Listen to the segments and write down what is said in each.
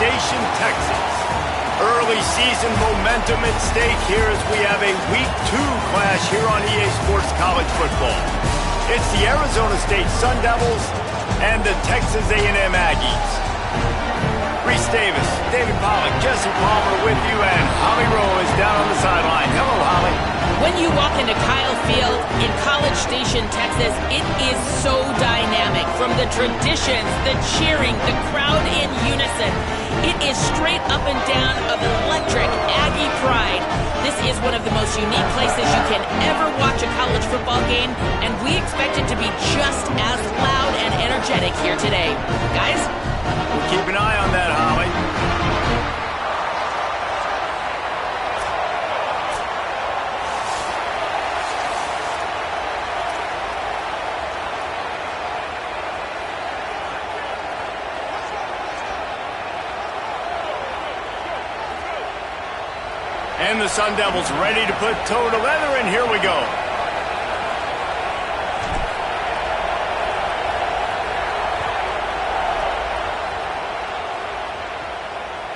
Station, Texas. Early season momentum at stake here as we have a Week 2 clash here on EA Sports College Football. It's the Arizona State Sun Devils and the Texas A&M Aggies. Reese Davis, David Pollack, Jesse Palmer with you, and Holly Rowe is down on the sideline. Hello, Holly. When you walk into Kyle Field in College Station, Texas, it is so dynamic. From the traditions, the cheering, the crowd in unison. It is straight up and down of electric Aggie pride. This is one of the most unique places you can ever watch a college football game, and we expect it to be just as loud and energetic here today. Guys? We'll keep an eye on that, Holly. And the Sun Devils ready to put toe to leather, and here we go.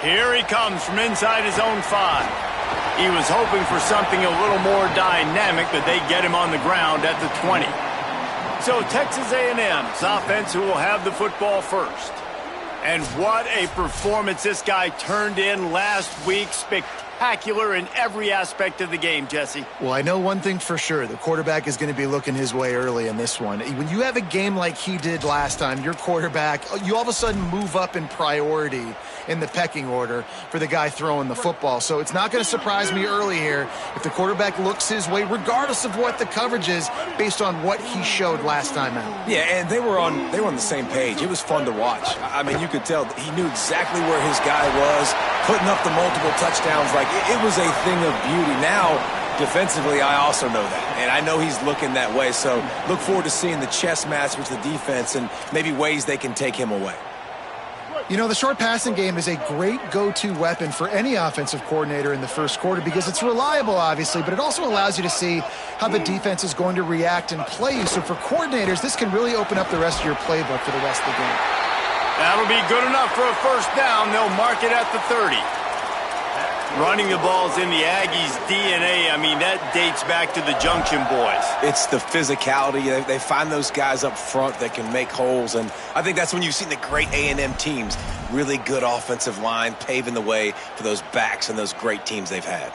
Here he comes from inside his own 5. He was hoping for something a little more dynamic, but they get him on the ground at the 20. So Texas A&M's offense who will have the football first. And what a performance this guy turned in last week. Spectacular in every aspect of the game, Jesse. Well, I know one thing for sure. The quarterback is going to be looking his way early in this one. When you have a game like he did last time, your quarterback, you all of a sudden move up in priority in the pecking order for the guy throwing the football. So it's not going to surprise me early here if the quarterback looks his way, regardless of what the coverage is, based on what he showed last time out. Yeah, and they were on the same page. It was fun to watch. I mean, you could tell he knew exactly where his guy was, putting up the multiple touchdowns. Like, it was a thing of beauty. Now, defensively, I also know that, and I know he's looking that way. So look forward to seeing the chess match with the defense and maybe ways they can take him away. You know, the short passing game is a great go-to weapon for any offensive coordinator in the first quarter because it's reliable, obviously, but it also allows you to see how the defense is going to react and play you. So for coordinators, this can really open up the rest of your playbook for the rest of the game. That'll be good enough for a first down. They'll mark it at the 30. Running the ball's in the Aggies' DNA. I mean, that dates back to the Junction boys. It's the physicality. They find those guys up front that can make holes, and I think that's when you've seen the great A&M teams. Really good offensive line, paving the way for those backs and those great teams they've had.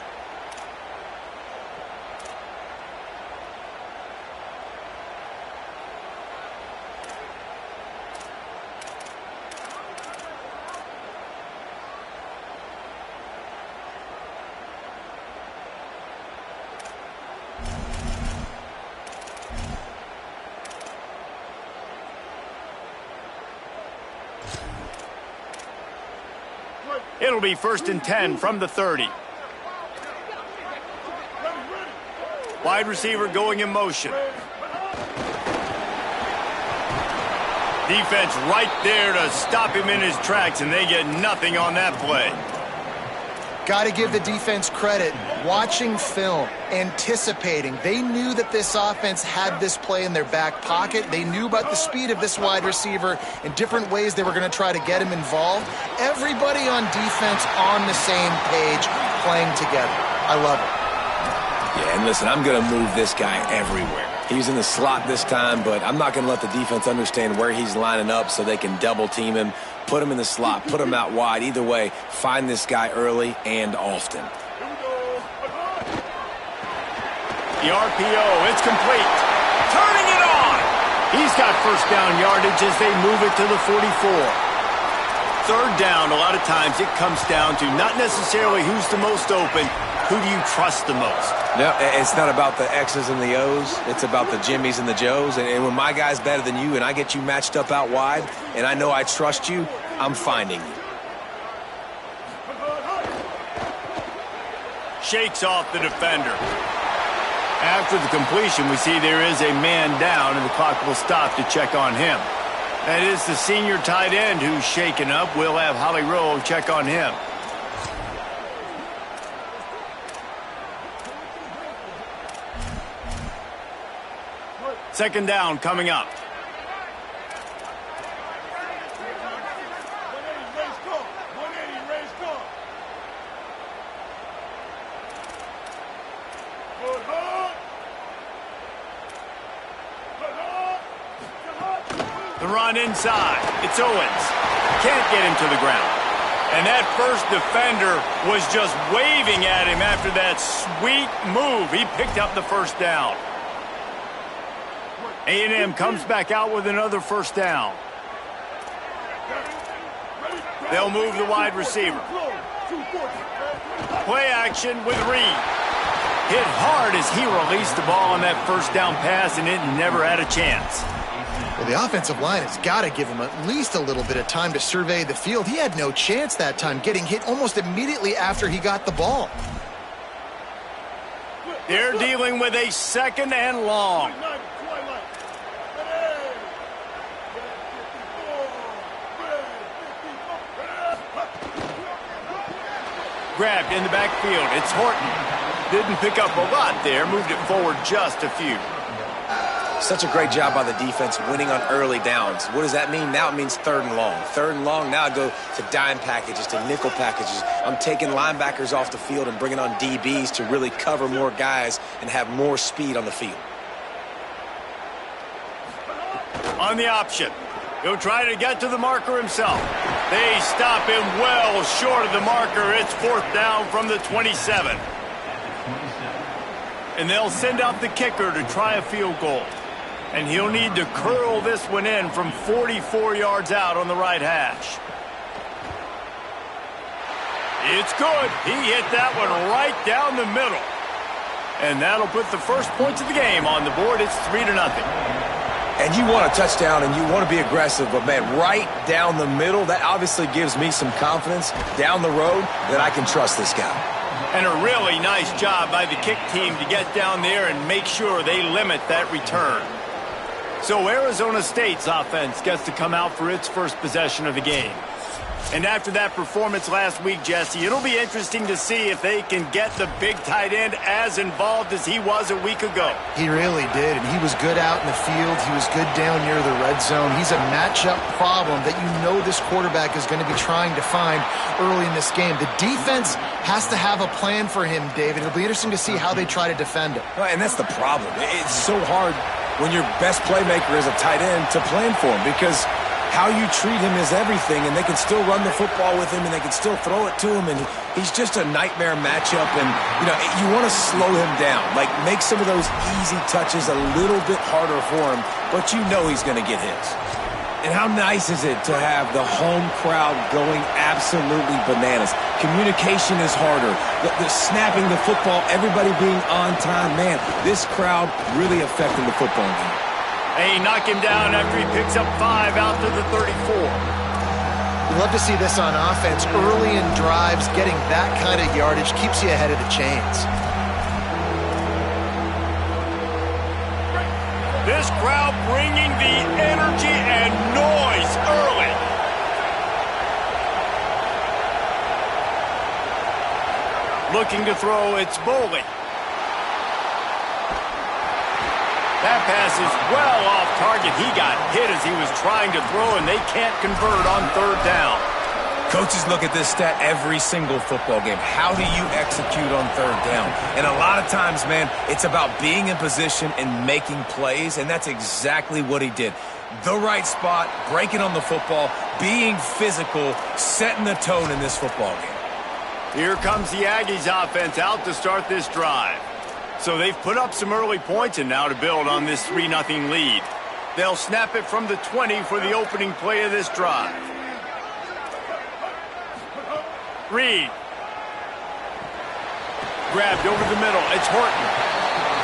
It'll be 1st and 10 from the 30. Wide receiver going in motion. Defense right there to stop him in his tracks, and they get nothing on that play. Got to give the defense credit. Watching film, anticipating. They knew that this offense had this play in their back pocket. They knew about the speed of this wide receiver and different ways they were going to try to get him involved. Everybody on defense on the same page, playing together. I love it. Yeah, and listen, I'm going to move this guy everywhere. He's in the slot this time, but I'm not going to let the defense understand where he's lining up so they can double team him, put him in the slot, put him out wide. Either way, find this guy early and often. The RPO, it's complete. Turning it on. He's got first down yardage as they move it to the 44. Third down, a lot of times it comes down to not necessarily who's the most open, who do you trust the most? No, it's not about the X's and the O's. It's about the Jimmies and the Joes. And when my guy's better than you and I get you matched up out wide and I know I trust you, I'm finding you. Shakes off the defender. After the completion, we see there is a man down, and the clock will stop to check on him. That is the senior tight end who's shaken up. We'll have Holly Rowe check on him. Second down coming up. run inside. It's Owens. Can't get him to the ground. And that first defender was just waving at him after that sweet move. He picked up the first down. A&M comes back out with another first down. They'll move the wide receiver. Play action with Reed. Hit hard as he released the ball on that first down pass, and it never had a chance. Well, the offensive line has got to give him at least a little bit of time to survey the field. He had no chance that time, getting hit almost immediately after he got the ball. They're dealing with a second and long. Grabbed in the backfield. It's Horton. Didn't pick up a lot there. Moved it forward just a few. Such a great job by the defense winning on early downs. What does that mean? Now it means third and long. Third and long, now I go to dime packages, to nickel packages. I'm taking linebackers off the field and bringing on DBs to really cover more guys and have more speed on the field. On the option. He'll try to get to the marker himself. They stop him well short of the marker. It's fourth down from the 27. And they'll send out the kicker to try a field goal. And he'll need to curl this one in from 44 yards out on the right hash. It's good. He hit that one right down the middle. And that'll put the first points of the game on the board. It's 3-0. And you want a touchdown and you want to be aggressive, but man, right down the middle, that obviously gives me some confidence down the road that I can trust this guy. And a really nice job by the kick team to get down there and make sure they limit that return. So Arizona State's offense gets to come out for its first possession of the game. And after that performance last week, Jesse, it'll be interesting to see if they can get the big tight end as involved as he was a week ago. He really did, and he was good out in the field. He was good down near the red zone. He's a matchup problem that you know this quarterback is going to be trying to find early in this game. The defense has to have a plan for him, David. It'll be interesting to see how they try to defend him. Well, and that's the problem. It's so hard when your best playmaker is a tight end to plan for him, because how you treat him is everything, and they can still run the football with him, and they can still throw it to him, and he's just a nightmare matchup. And, you know, you want to slow him down, like make some of those easy touches a little bit harder for him, but you know he's going to get his. And how nice is it to have the home crowd going absolutely bananas? Communication is harder. The snapping the football, everybody being on time. Man, this crowd really affecting the football game. They knock him down after he picks up 5 out to the 34. We love to see this on offense. Early in drives, getting that kind of yardage keeps you ahead of the chains. This crowd bringing the energy and noise early. Looking to throw, it's Boley. That pass is well off target. He got hit as he was trying to throw, and they can't convert on third down. Coaches look at this stat every single football game. How do you execute on third down? And a lot of times, man, it's about being in position and making plays, and that's exactly what he did. The right spot, breaking on the football, being physical, setting the tone in this football game. Here comes the Aggies offense out to start this drive. So they've put up some early points, and now to build on this 3-0 lead. They'll snap it from the 20 for the opening play of this drive. Reed. Grabbed over the middle. It's Horton.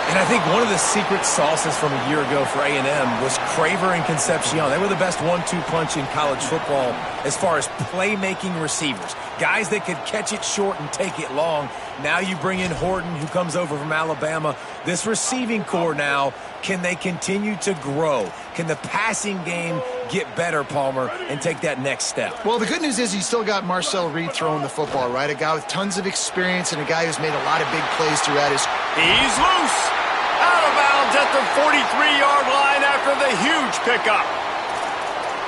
And I think one of the secret sauces from a year ago for A&M was Craver and Concepcion. They were the best 1-2 punch in college football as far as playmaking receivers. Guys that could catch it short and take it long. Now you bring in Horton, who comes over from Alabama. This receiving core now, can they continue to grow? Can the passing game get better, Palmer, and take that next step? Well, the good news is you still got Marcel Reed throwing the football, right? A guy with tons of experience and a guy who's made a lot of big plays throughout his... He's loose! Out of bounds at the 43-yard line after the huge pickup.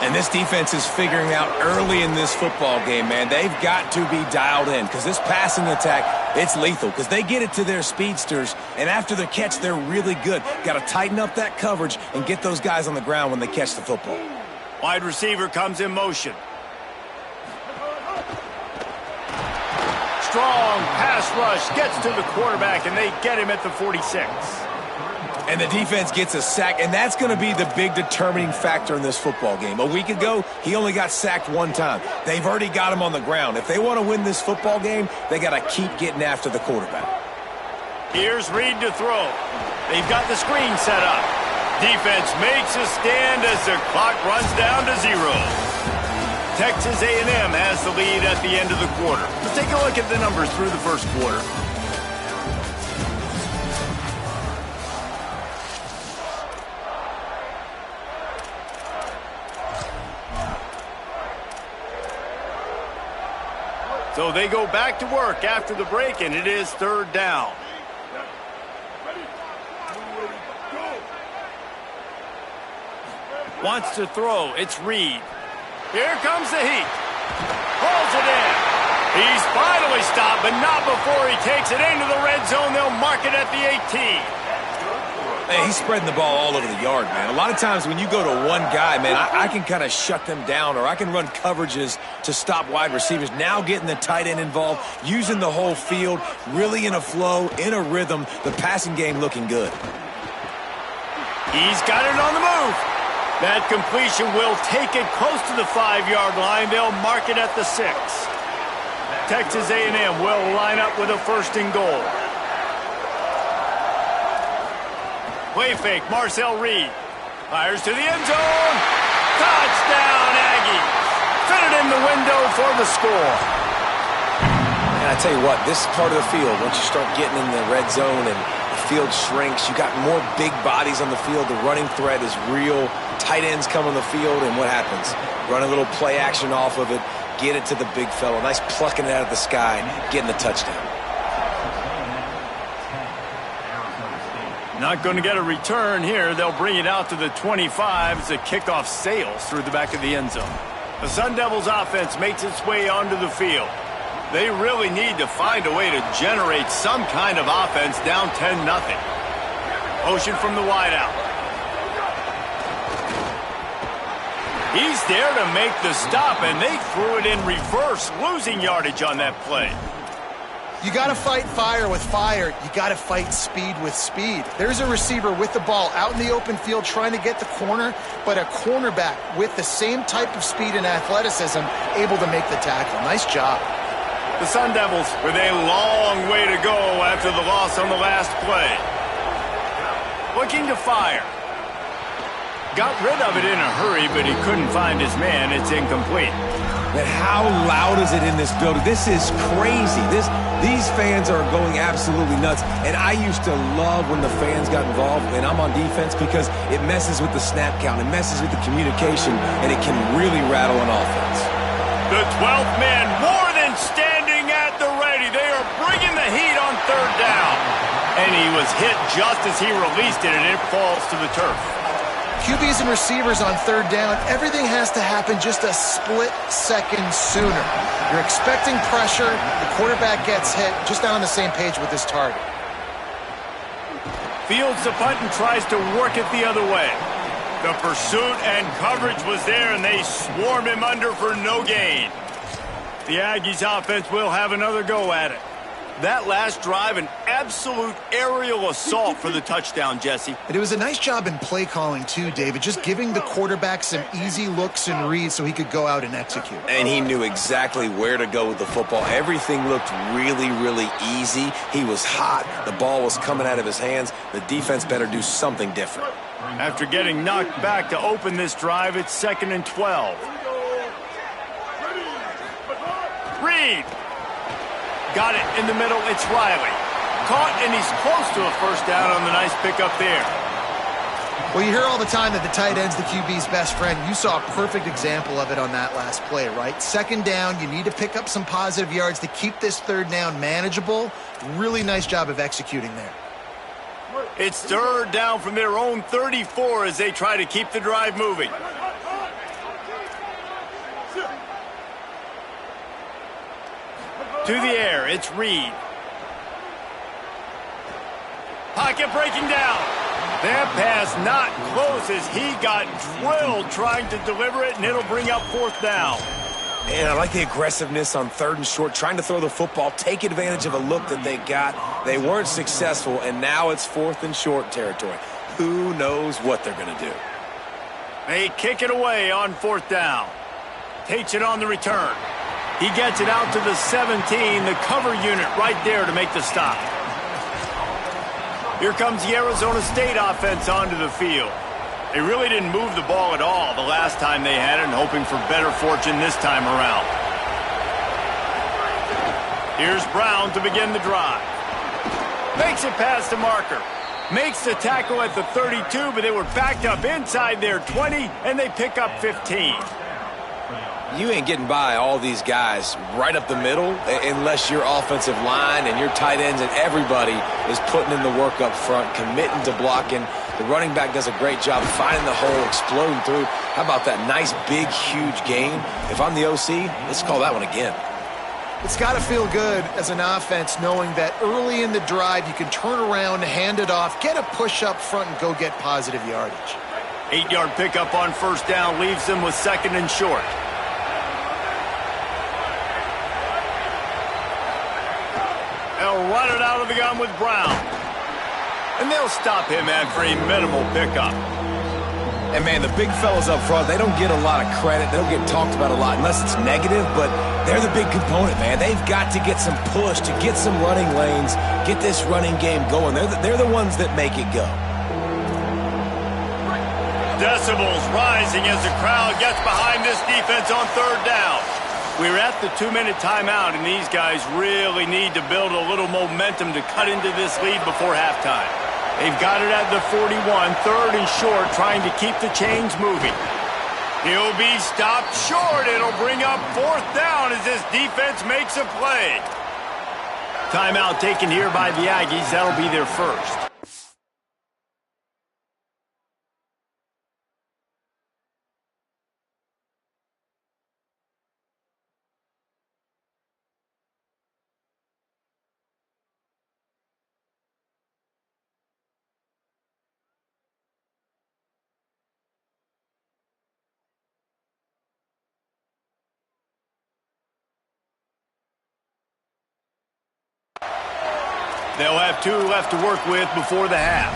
And this defense is figuring out early in this football game, man. They've got to be dialed in, because this passing attack, it's lethal, because they get it to their speedsters, and after the catch, they're really good. Got to tighten up that coverage and get those guys on the ground when they catch the football. Wide receiver comes in motion. Strong pass rush gets to the quarterback, and they get him at the 46. And the defense gets a sack, and that's going to be the big determining factor in this football game. A week ago, he only got sacked one time. They've already got him on the ground. If they want to win this football game, they got to keep getting after the quarterback. Here's Reed to throw. They've got the screen set up. Defense makes a stand as the clock runs down to 0. Texas A&M has the lead at the end of the quarter. Let's take a look at the numbers through the first quarter. So they go back to work after the break, and it is 3rd down. Wants to throw. It's Reed. Here comes the heat. Pulls it in. He's finally stopped, but not before he takes it into the red zone. They'll mark it at the 18. Hey, he's spreading the ball all over the yard, man. A lot of times when you go to one guy, man, I can kind of shut them down, or I can run coverages to stop wide receivers. Now getting the tight end involved, using the whole field, really in a flow, in a rhythm, the passing game looking good. He's got it on the move. That completion will take it close to the 5-yard line. They'll mark it at the 6. Texas A&M will line up with a 1st and goal. Play fake, Marcel Reed. Fires to the end zone. Touchdown, Aggies. Fit it in the window for the score. And I tell you what, this part of the field, once you start getting in the red zone and the field shrinks, you got more big bodies on the field. The running threat is real. Tight ends come on the field, and what happens? Run a little play action off of it, get it to the big fella. Nice plucking it out of the sky, getting the touchdown. Not going to get a return here. They'll bring it out to the 25 as the kickoff sails through the back of the end zone. The Sun Devils offense makes its way onto the field. They really need to find a way to generate some kind of offense down 10-0. Motion from the wideout. He's there to make the stop, and they threw it in reverse, losing yardage on that play. You got to fight fire with fire. You got to fight speed with speed. There's a receiver with the ball out in the open field trying to get the corner, but a cornerback with the same type of speed and athleticism able to make the tackle. Nice job. The Sun Devils with a long way to go after the loss on the last play. Looking to fire. Got rid of it in a hurry, but he couldn't find his man. It's incomplete. But how loud is it in this building? This is crazy. These fans are going absolutely nuts. And I used to love when the fans got involved when I'm on defense because it messes with the snap count, it messes with the communication, and it can really rattle an offense. The 12th man more than standing at the ready. They are bringing the heat on 3rd down. And he was hit just as he released it, and it falls to the turf. QBs and receivers on 3rd down, everything has to happen just a split second sooner. You're expecting pressure, the quarterback gets hit, just not on the same page with his target. Fields the punt and tries to work it the other way. The pursuit and coverage was there, and they swarm him under for no gain. The Aggies offense will have another go at it. That last drive, an absolute aerial assault for the touchdown, Jesse. And it was a nice job in play calling, too, David, just giving the quarterback some easy looks and reads so he could go out and execute. And he knew exactly where to go with the football. Everything looked really, really easy. He was hot. The ball was coming out of his hands. The defense better do something different. After getting knocked back to open this drive, it's 2nd and 12. Reed. Got it in the middle. It's Riley. Caught, and he's close to a 1st down on the nice pickup there. Well, you hear all the time that the tight end's the QB's best friend. You saw a perfect example of it on that last play, right? 2nd down, you need to pick up some positive yards to keep this 3rd down manageable. Really nice job of executing there. It's 3rd down from their own 34 as they try to keep the drive moving. To the air, it's Reed. Pocket breaking down. That pass not close as he got drilled trying to deliver it, and it'll bring up 4th down. And I like the aggressiveness on 3rd and short, trying to throw the football, take advantage of a look that they got. They weren't successful, and now it's 4th and short territory. Who knows what they're going to do? They kick it away on 4th down. Takes it on the return. He gets it out to the 17, the cover unit right there to make the stop. Here comes the Arizona State offense onto the field. They really didn't move the ball at all the last time they had it, and hoping for better fortune this time around. Here's Brown to begin the drive. Makes it past the marker. Makes the tackle at the 32, but they were backed up inside their 20, and they pick up 15. You ain't getting by all these guys right up the middle unless your offensive line and your tight ends and everybody is putting in the work up front, committing to blocking. The running back does a great job finding the hole, exploding through. How about that nice, big, huge game? If I'm the OC, let's call that one again. It's got to feel good as an offense knowing that early in the drive you can turn around, hand it off, get a push up front, and go get positive yardage. 8-yard pickup on 1st down leaves them with 2nd and short. They'll run it out of the gun with Brown. And they'll stop him after a minimal pickup. And, man, the big fellas up front, they don't get a lot of credit. They don't get talked about a lot unless it's negative, but they're the big component, man. They've got to get some push, to get some running lanes, get this running game going. They're the ones that make it go. Decibels rising as the crowd gets behind this defense on 3rd down. We're at the 2-minute timeout, and these guys really need to build a little momentum to cut into this lead before halftime. They've got it at the 41, 3rd and short, trying to keep the chains moving. He'll be stopped short. It'll bring up 4th down as this defense makes a play. Timeout taken here by the Aggies. That'll be their first. They'll have 2 left to work with before the half.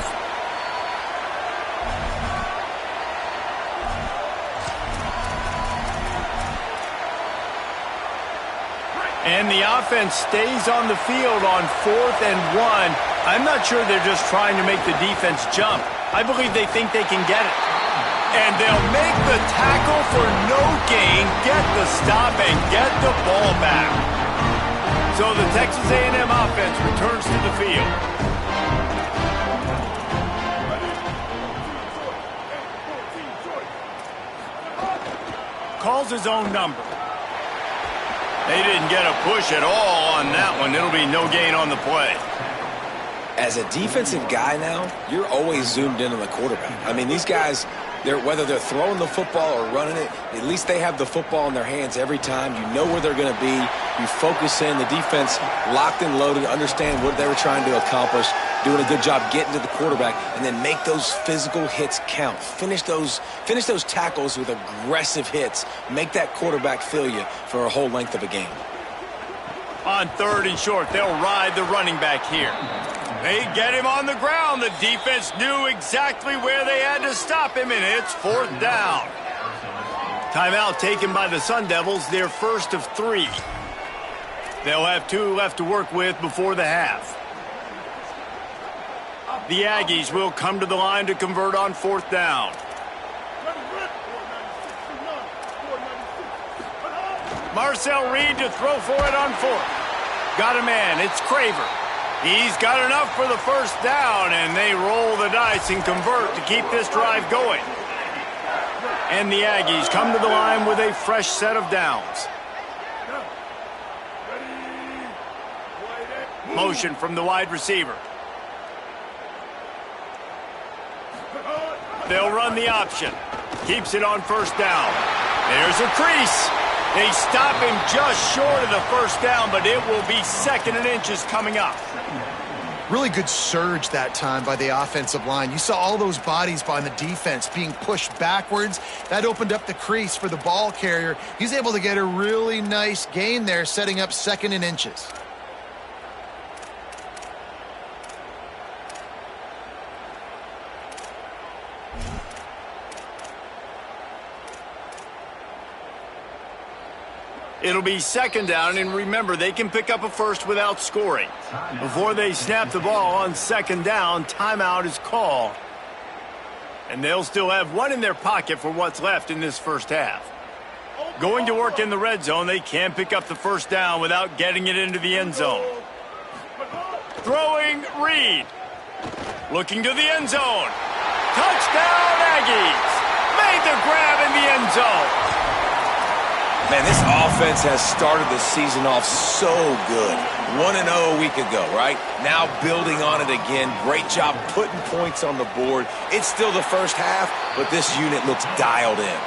And the offense stays on the field on 4th and 1. I'm not sure they're just trying to make the defense jump. I believe they think they can get it. And they'll make the tackle for no gain, get the stop, and get the ball back. So the Texas A&M offense returns to the field. Calls his own number. They didn't get a push at all on that one. It'll be no gain on the play. As a defensive guy now, you're always zoomed in on the quarterback. I mean, these guys, whether they're throwing the football or running it, at least they have the football in their hands every time. You know where they're going to be. You focus in. The defense locked and loaded, understand what they were trying to accomplish, doing a good job getting to the quarterback, and then make those physical hits count. Finish those tackles with aggressive hits. Make that quarterback feel you for a whole length of a game. On 3rd and short, they'll ride the running back here. They get him on the ground. The defense knew exactly where they had to stop him, and it's 4th down. Timeout taken by the Sun Devils, their first of 3. They'll have 2 left to work with before the half. The Aggies will come to the line to convert on 4th down. Marcel Reed to throw for it on 4th. Got a man. It's Craver. He's got enough for the 1st down, and they roll the dice and convert to keep this drive going. And the Aggies come to the line with a fresh set of downs. Motion from the wide receiver. They'll run the option. Keeps it on 1st down. There's a crease. They stop him just short of the 1st down, but it will be 2nd and inches coming up. Really good surge that time by the offensive line. You saw all those bodies behind the defense being pushed backwards. That opened up the crease for the ball carrier. He's able to get a really nice gain there, setting up 2nd and inches. It'll be 2nd down, and remember, they can pick up a first without scoring. Before they snap the ball on 2nd down, timeout is called. And they'll still have one in their pocket for what's left in this first half. Going to work in the red zone, they can't pick up the 1st down without getting it into the end zone. Throwing, Reed. Looking to the end zone. Touchdown, Aggies. Made the grab in the end zone. Man, this offense has started the season off so good. 1-0 a week ago, right? Now building on it again. Great job putting points on the board. It's still the first half, but this unit looks dialed in.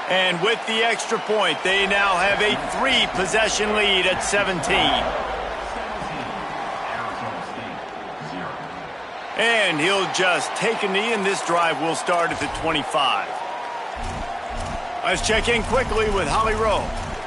And with the extra point, they now have a 3-possession lead at 17. And he'll just take a knee, and this drive will start at the 25. Let's check in quickly with Holly Rowe.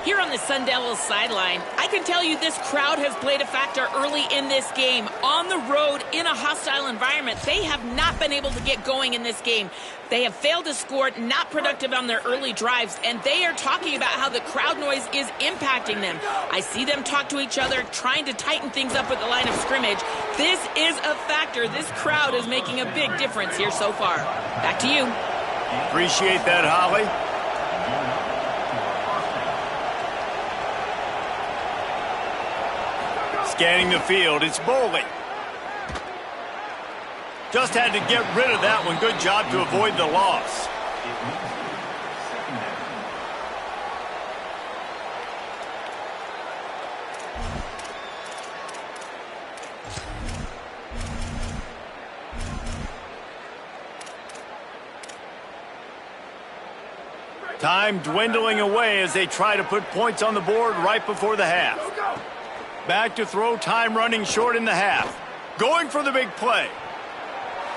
Here on the Sun Devils sideline, I can tell you this crowd has played a factor early in this game. On the road, in a hostile environment, they have not been able to get going in this game. They have failed to score, not productive on their early drives, and they are talking about how the crowd noise is impacting them. I see them talk to each other, trying to tighten things up at the line of scrimmage. This is a factor. This crowd is making a big difference here so far. Back to you. Appreciate that, Holly. Scanning the field, it's Bowling. Just had to get rid of that one. Good job to avoid the loss. Time dwindling away as they try to put points on the board right before the half. Back to throw, time running short in the half. Going for the big play.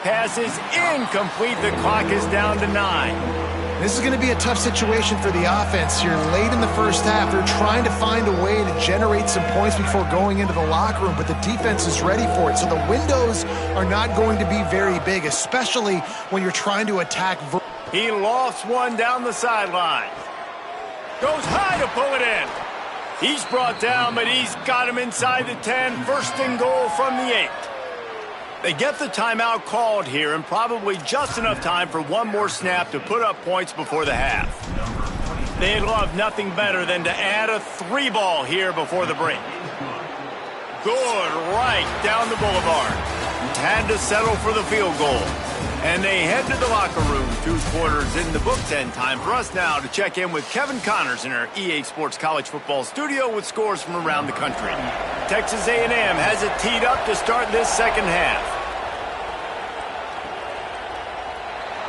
Pass is incomplete. The clock is down to 9. This is going to be a tough situation for the offense here. Late in the first half, they're trying to find a way to generate some points before going into the locker room, but the defense is ready for it. So the windows are not going to be very big, especially when you're trying to attack. He lofts one down the sideline. Goes high to pull it in. He's brought down, but he's got him inside the 10. 1st and goal from the 8. They get the timeout called here, and probably just enough time for one more snap to put up points before the half. They'd love nothing better than to add a 3-ball here before the break. Good right down the boulevard. Had to settle for the field goal. And they head to the locker room. 2 quarters in the books, and time for us now to check in with Kevin Connors in our EA Sports College Football studio with scores from around the country. Texas A&M has it teed up to start this second half.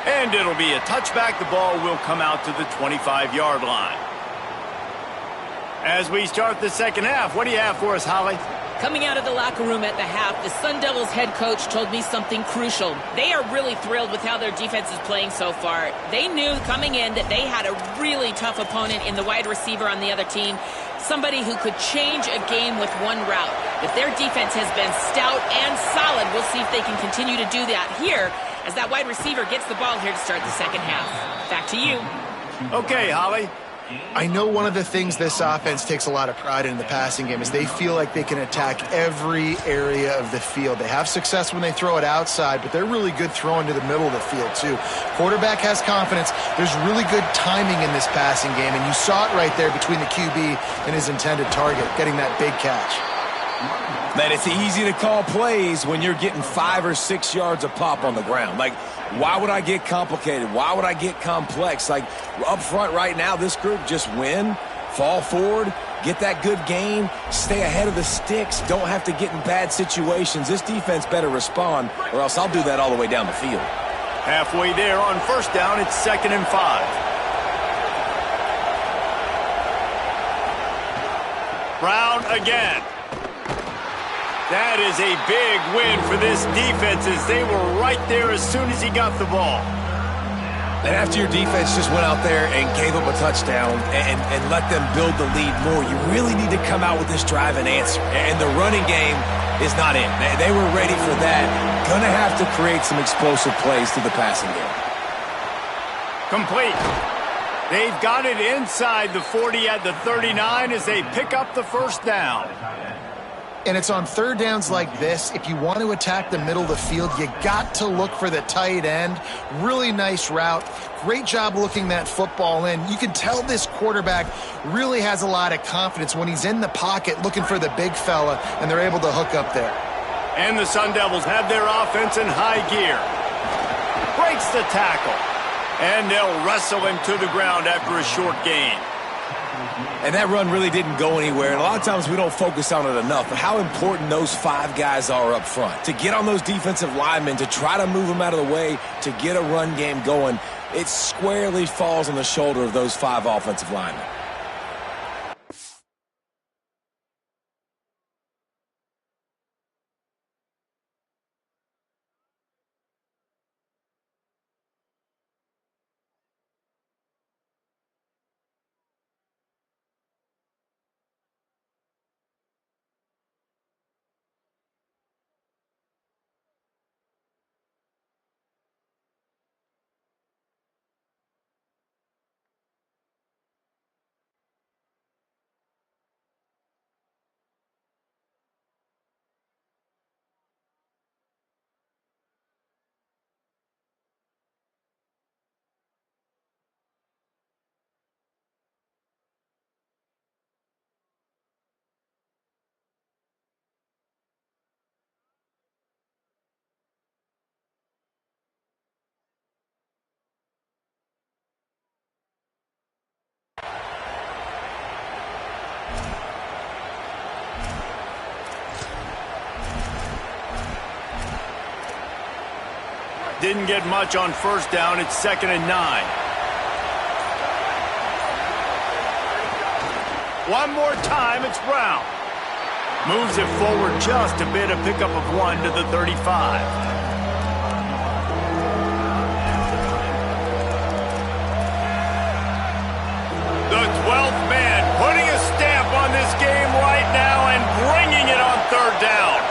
And it'll be a touchback. The ball will come out to the 25-yard line. As we start the second half, what do you have for us, Holly? Coming out of the locker room at the half, the Sun Devils head coach told me something crucial. They are really thrilled with how their defense is playing so far. They knew coming in that they had a really tough opponent in the wide receiver on the other team, somebody who could change a game with one route. But their defense has been stout and solid. We'll see if they can continue to do that here as that wide receiver gets the ball here to start the second half. Back to you. Okay, Holly. I know one of the things this offense takes a lot of pride in the passing game is they feel like they can attack every area of the field. They have success when they throw it outside, but they're really good throwing to the middle of the field too. Quarterback has confidence. There's really good timing in this passing game, and you saw it right there between the QB and his intended target, getting that big catch. Man, it's easy to call plays when you're getting 5 or 6 yards a pop on the ground. Like, why would I get complicated? Why would I get complex? Like, up front right now, this group just win, fall forward, get that good gain, stay ahead of the sticks, don't have to get in bad situations. This defense better respond, or else I'll do that all the way down the field. Halfway there on 1st down, it's 2nd and 5. Brown again. That is a big win for this defense as they were right there as soon as he got the ball. And after your defense just went out there and gave up a touchdown and let them build the lead more, you really need to come out with this drive and answer. And the running game is not in. They were ready for that. Gonna have to create some explosive plays through the passing game. Complete. They've got it inside the 40 at the 39 as they pick up the first down. And it's on third downs like this. If you want to attack the middle of the field, you got to look for the tight end. Really nice route. Great job looking that football in. You can tell this quarterback really has a lot of confidence when he's in the pocket looking for the big fella, and they're able to hook up there. And the Sun Devils have their offense in high gear. Breaks the tackle. And they'll wrestle him to the ground after a short gain. And that run really didn't go anywhere. And a lot of times we don't focus on it enough. But how important those 5 guys are up front. To get on those defensive linemen, to try to move them out of the way, to get a run game going, it squarely falls on the shoulder of those 5 offensive linemen. Didn't get much on first down. It's 2nd and 9. One more time, it's Brown. Moves it forward just a bit, a pickup of 1 to the 35. The 12th man putting a stamp on this game right now and bringing it on third down.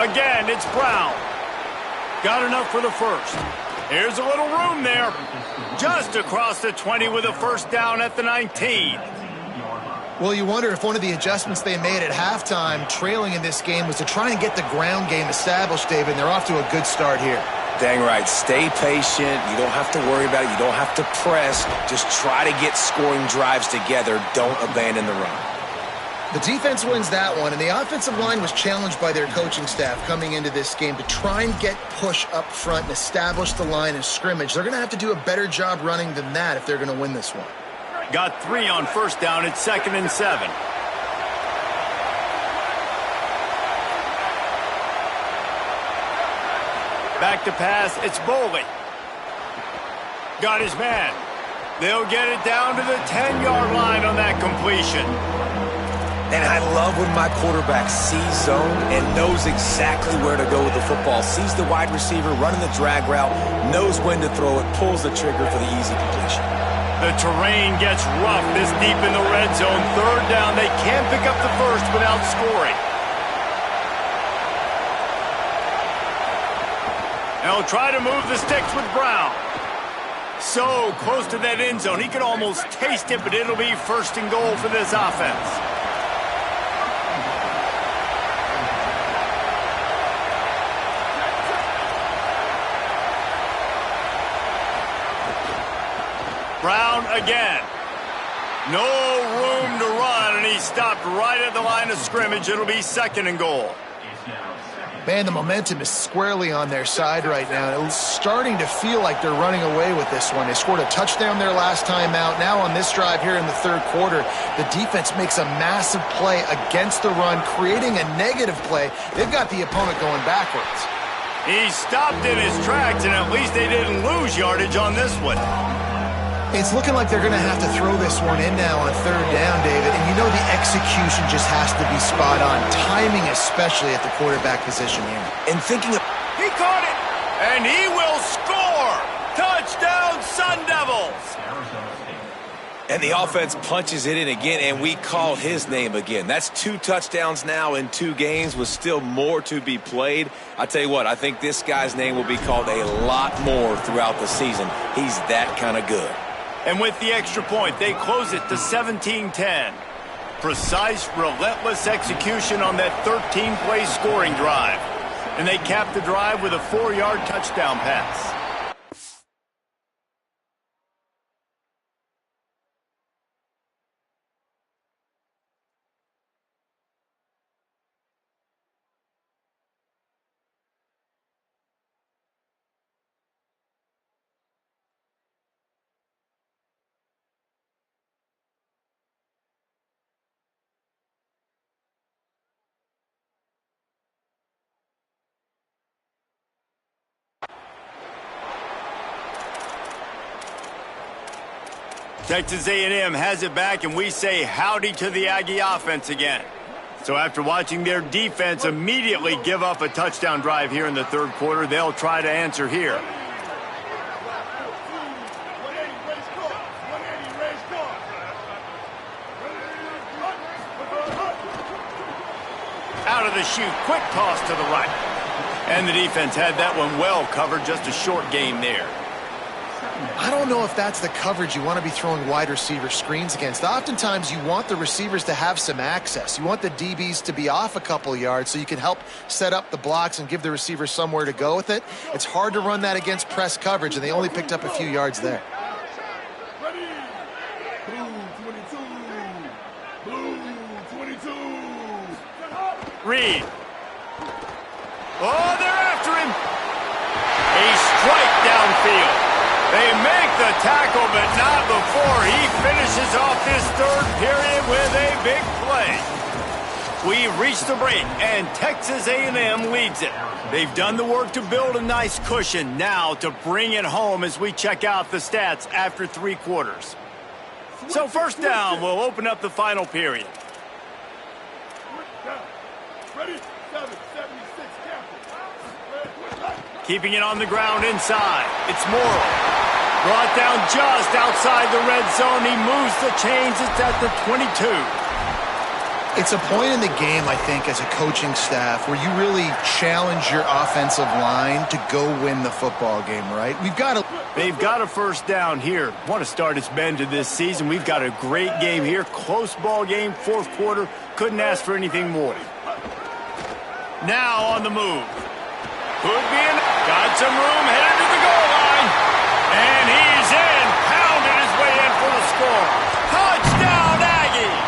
Again, it's Brown. Got enough for the first. Here's a little room there. Just across the 20 with a first down at the 19. Well, you wonder if one of the adjustments they made at halftime, trailing in this game, was to try and get the ground game established, David, and they're off to a good start here. Dang right. Stay patient. You don't have to worry about it. You don't have to press. Just try to get scoring drives together. Don't abandon the run. The defense wins that one, and the offensive line was challenged by their coaching staff coming into this game to try and get push up front and establish the line of scrimmage. They're going to have to do a better job running than that if they're going to win this one. Got 3 on first down. It's 2nd and 7. Back to pass. It's Boley. Got his man. They'll get it down to the 10-yard line on that completion. And I love when my quarterback sees zone and knows exactly where to go with the football. Sees the wide receiver running the drag route, knows when to throw it, pulls the trigger for the easy completion. The terrain gets rough this deep in the red zone. Third down, they can't pick up the first without scoring. They'll try to move the sticks with Brown. So close to that end zone, he could almost taste it, but it'll be 1st and goal for this offense. Brown again. No room to run, and he stopped right at the line of scrimmage. It'll be 2nd and goal. Man, the momentum is squarely on their side right now. It's starting to feel like they're running away with this one. They scored a touchdown their last time out. Now on this drive here in the 3rd quarter, the defense makes a massive play against the run, creating a negative play. They've got the opponent going backwards. He stopped in his tracks, and at least they didn't lose yardage on this one. It's looking like they're going to have to throw this one in now on 3rd down, David. And you know the execution just has to be spot on. Timing especially at the quarterback position here. And thinking of... He caught it, and he will score! Touchdown, Sun Devils! And the offense punches it in again, and we call his name again. That's 2 touchdowns now in 2 games with still more to be played. I tell you what, I think this guy's name will be called a lot more throughout the season. He's that kind of good. And with the extra point, they close it to 17-10. Precise, relentless execution on that 13-play scoring drive. And they cap the drive with a 4-yard touchdown pass. Texas A&M has it back, and we say howdy to the Aggie offense again. So after watching their defense immediately give up a touchdown drive here in the 3rd quarter, they'll try to answer here. Out of the chute, quick toss to the right. And the defense had that one well covered, just a short game there. I don't know if that's the coverage you want to be throwing wide receiver screens against. Oftentimes, you want the receivers to have some access. You want the DBs to be off a couple yards so you can help set up the blocks and give the receiver somewhere to go with it. It's hard to run that against press coverage, and they only picked up a few yards there. Reed. Oh, they're after him. A strike downfield. They make the tackle, but not before he finishes off this 3rd period with a big play. We've reached the break, and Texas A&M leads it. They've done the work to build a nice cushion. Now to bring it home as we check out the stats after 3 quarters. So 1st down will open up the final period. Keeping it on the ground inside. It's Morrill. Brought down just outside the red zone. He moves the chains. It's at the 22. It's a point in the game, I think, as a coaching staff where you really challenge your offensive line to go win the football game, right? They've got a 1st down here. What a start it's been to this season. We've got a great game here. Close ball game, 4th quarter. Couldn't ask for anything more. Now on the move. Could be got some room, headed to the goal line. And he's in, pounded his way in for the score. Touchdown, Aggies!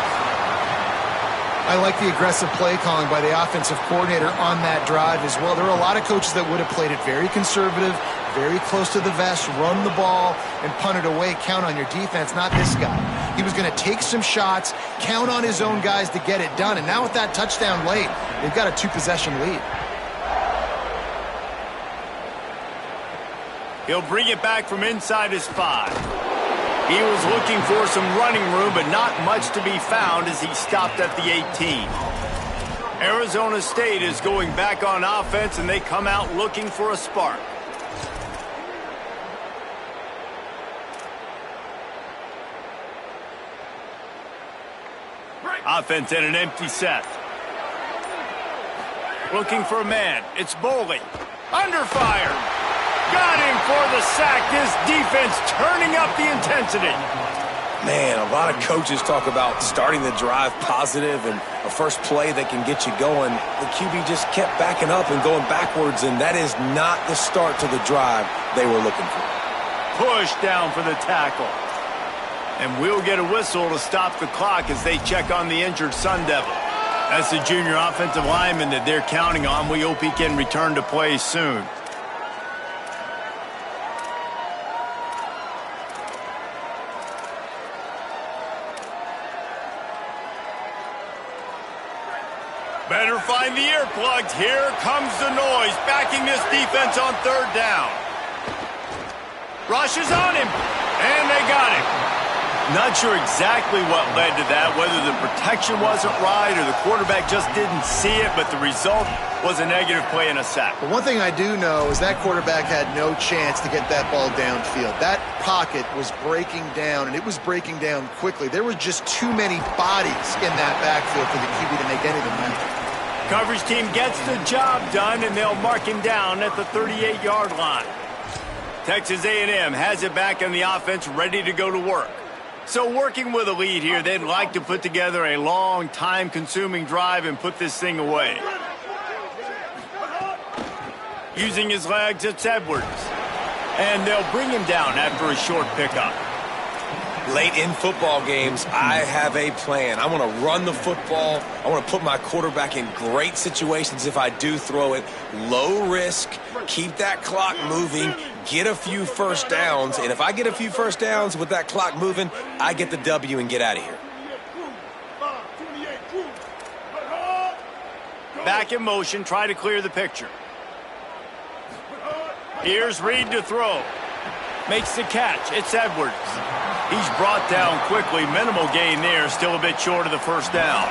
I like the aggressive play calling by the offensive coordinator on that drive as well. There are a lot of coaches that would have played it very conservative, very close to the vest, run the ball, and punt it away. Count on your defense, not this guy. He was going to take some shots, count on his own guys to get it done. And now with that touchdown late, they've got a 2-possession lead. He'll bring it back from inside his 5. He was looking for some running room, but not much to be found as he stopped at the 18. Arizona State is going back on offense, and they come out looking for a spark. Offense in an empty set. Looking for a man. It's Boley. Under fire. Got him for the sack. This defense turning up the intensity. Man, a lot of coaches talk about starting the drive positive and a first play that can get you going. The QB just kept backing up and going backwards, and that is not the start to the drive they were looking for. Push down for the tackle. And we'll get a whistle to stop the clock as they check on the injured Sun Devil. That's the junior offensive lineman that they're counting on. We hope he can return to play soon. Better find the earplugs. Here comes the noise, backing this defense on third down. Rush is on him, and they got him. Not sure exactly what led to that, whether the protection wasn't right or the quarterback just didn't see it, but the result was a negative play and a sack. But one thing I do know is that quarterback had no chance to get that ball downfield. That pocket was breaking down, and it was breaking down quickly. There were just too many bodies in that backfield for the QB to make anything happen. Coverage team gets the job done, and they'll mark him down at the 38-yard line. Texas A&M has it back in the offense, ready to go to work. So working with a lead here, they'd like to put together a long, time-consuming drive and put this thing away. Using his legs, it's Edwards. And they'll bring him down after a short pickup. Late in football games, I have a plan. I want to run the football. I want to put my quarterback in great situations if I do throw it. Low risk, keep that clock moving, get a few first downs. And if I get a few first downs with that clock moving, I get the W and get out of here. Back in motion, try to clear the picture. Here's Reed to throw. Makes the catch. It's Edwards. He's brought down quickly. Minimal gain there. Still a bit short of the first down.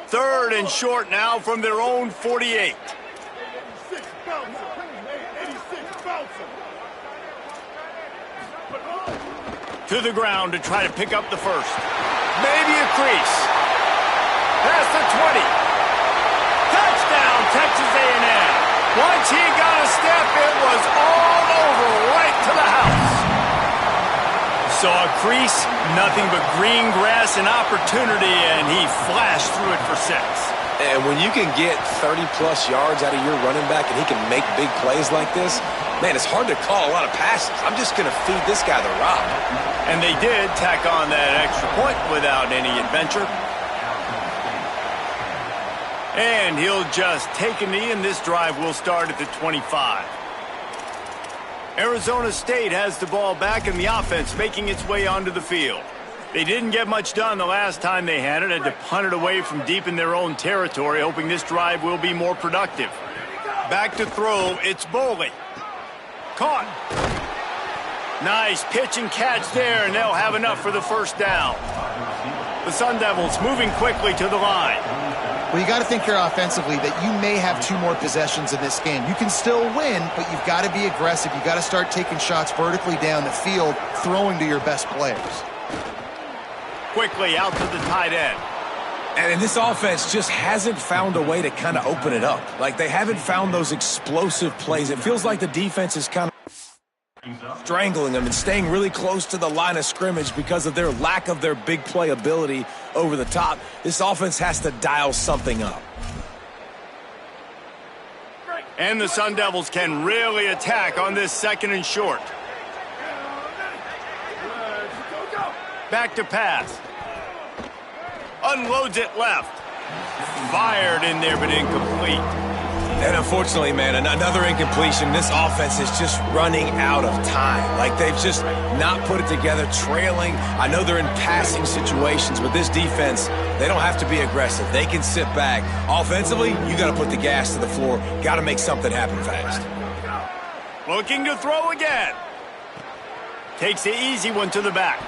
Third and short now from their own 48. To the ground to try to pick up the first. Maybe a crease. Past the 20. Touchdown, Texas A&M. Once he got a step, it was all over right to the house. Saw a crease, nothing but green grass and opportunity, and he flashed through it for 6. And when you can get 30-plus yards out of your running back and he can make big plays like this, man, it's hard to call a lot of passes. I'm just going to feed this guy the rock. And they did tack on that extra point without any adventure. And he'll just take a knee, and this drive will start at the 25. Arizona State has the ball back in the offense, making its way onto the field. They didn't get much done the last time they had it, had to punt it away from deep in their own territory, hoping this drive will be more productive. Back to throw, it's Boley. Caught. Nice pitch and catch there, and they'll have enough for the first down. The Sun Devils moving quickly to the line. Well, you got to think here offensively that you may have 2 more possessions in this game. You can still win, but you've got to be aggressive. You've got to start taking shots vertically down the field, throwing to your best players. Quickly out to the tight end. And this offense just hasn't found a way to kind of open it up. Like, they haven't found those explosive plays. It feels like the defense is kind of strangling them and staying really close to the line of scrimmage because of their lack of their big play ability over the top. This offense has to dial something up. And the Sun Devils can really attack on this second and short. Back to pass. Unloads it left. Fired in there, but incomplete. And unfortunately, man, another incompletion. This offense is just running out of time. Like, they've just not put it together, trailing. I know they're in passing situations, but this defense, they don't have to be aggressive. They can sit back. Offensively, you got to put the gas to the floor. Got to make something happen fast. Looking to throw again. Takes the easy one to the back.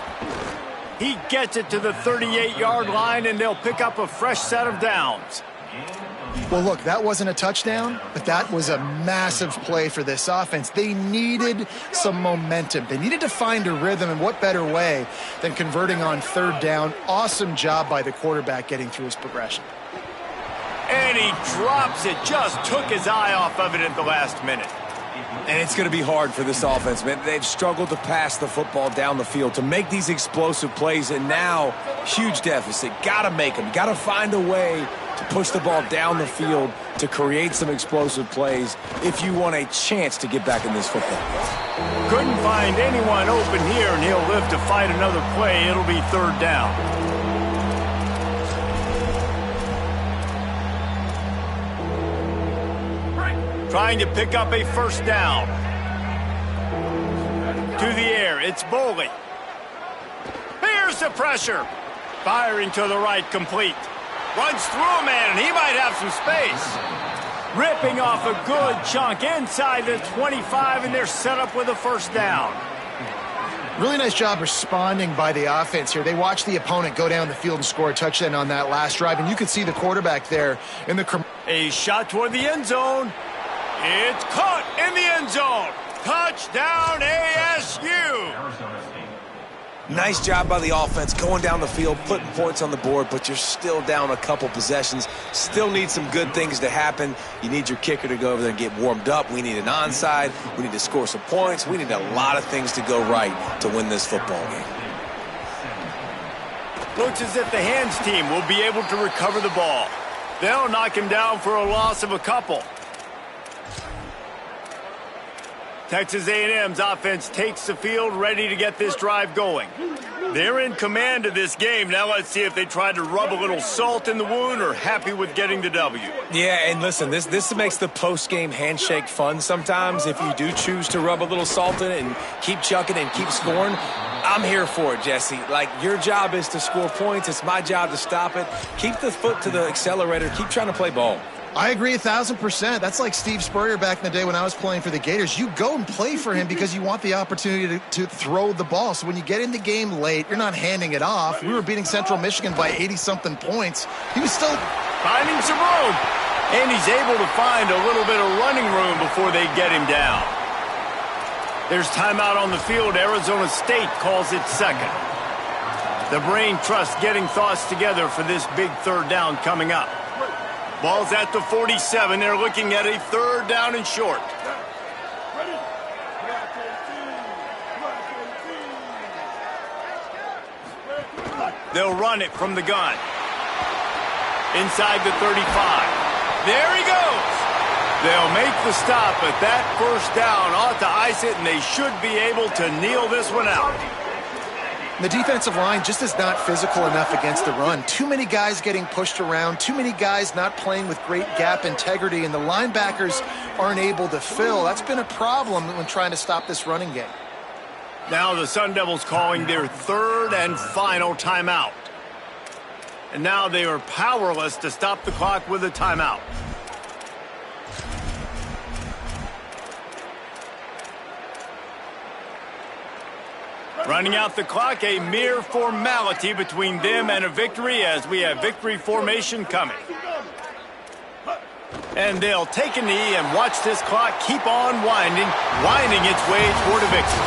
He gets it to the 38-yard line, and they'll pick up a fresh set of downs. Well, look, that wasn't a touchdown, but that was a massive play for this offense. They needed some momentum. They needed to find a rhythm, and what better way than converting on third down. Awesome job by the quarterback getting through his progression. And he drops it. Just took his eye off of it at the last minute. And it's going to be hard for this offense, man. They've struggled to pass the football down the field, to make these explosive plays, and now, huge deficit. Got to make them. Got to find a way to push the ball down the field to create some explosive plays if you want a chance to get back in this football. Couldn't find anyone open here, and he'll live to fight another play. It'll be third down. Trying to pick up a first down. To the air, it's Boley. Here's the pressure. Firing to the right, complete. Runs through a man, and he might have some space. Ripping off a good chunk inside the 25, and they're set up with a first down. Really nice job responding by the offense here. They watched the opponent go down the field and score a touchdown on that last drive, and you could see the quarterback there in the... A shot toward the end zone. It's caught in the end zone. Touchdown, ASU. Nice job by the offense going down the field, putting points on the board, but you're still down a couple possessions. Still need some good things to happen. You need your kicker to go over there and get warmed up. We need an onside. We need to score some points. We need a lot of things to go right to win this football game. Looks as if the hands team will be able to recover the ball. They'll knock him down for a loss of a couple. Texas A&M's offense takes the field, ready to get this drive going. They're in command of this game. Now let's see if they try to rub a little salt in the wound or happy with getting the W. Yeah, and listen, this makes the post-game handshake fun sometimes. If you do choose to rub a little salt in it and keep chucking and keep scoring, I'm here for it, Jesse. Like, your job is to score points. It's my job to stop it. Keep the foot to the accelerator. Keep trying to play ball. I agree 1,000%. That's like Steve Spurrier back in the day when I was playing for the Gators. You go and play for him because you want the opportunity to throw the ball. So when you get in the game late, you're not handing it off. We were beating Central Michigan by 80-something points. He was still finding some room. And he's able to find a little bit of running room before they get him down. There's timeout on the field. Arizona State calls it second. The brain trust getting thoughts together for this big third down coming up. Ball's at the 47. They're looking at a third down and short. They'll run it from the gun. Inside the 35. There he goes. They'll make the stop, but that first down ought to ice it, and they should be able to kneel this one out. The defensive line just is not physical enough against the run. Too many guys getting pushed around, too many guys not playing with great gap integrity, and the linebackers aren't able to fill. That's been a problem when trying to stop this running game. Now the Sun Devils calling their third and final timeout. And now they are powerless to stop the clock with a timeout. Running out the clock, a mere formality between them and a victory as we have victory formation coming. And they'll take a knee and watch this clock keep on winding its way toward a victory.